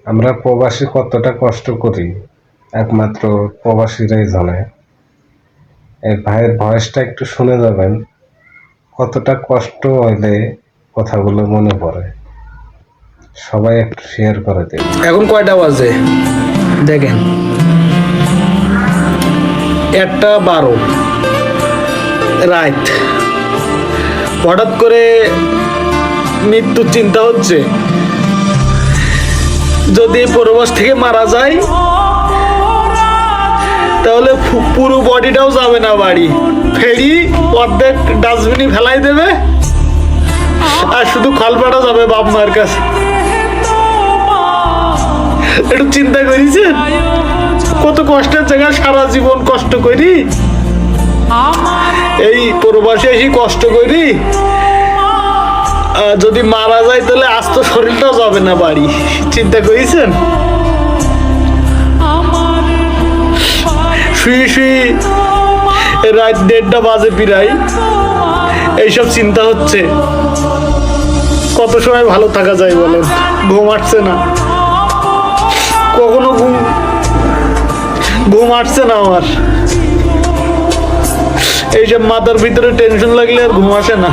আমরা প্রবাসী কতটা কষ্ট করি একমাত্র প্রবাসীরাই জানে। এই ভাইয়ের ভয়েসটা একটু শুনে যাবেন, কতটা কষ্ট হইলে কথাগুলো মনে পড়ে। সবাই একটু শেয়ার করে দিন। এখন কয়টা বাজে দেখেন, 1:12 রাত। হঠাৎ করে মৃত্যুর চিন্তা হচ্ছে, যদি প্রবাস থেকে মারা যায় তাহলে পুরো বডিটাও যাবে না বাড়ি, ফেরি অর্ধেক ডাস্টবিনে ফেলাই দেবে আর শুধু খলপাটা যাবে বাপ মার কাছে। একটু চিন্তা করেছেন কত কষ্টের জায়গা, সারা জীবন কষ্ট করি, এই প্রবাসে এসে কষ্ট করি, যদি মারা যায় তাহলে আস্ত শরীরটাও যাবে না বাড়ি। চিন্তা করেছেন? শুয়ে শুয়ে রাত 1:30 বাজে প্রায় এইসব চিন্তা হচ্ছে। কত সময় ভালো থাকা যায় বলেন? ঘুম আসছে না, কখনো ঘুম আসছে না আমার। এইসব মাথার ভিতরে টেনশন লাগলে আর ঘুম আসে না।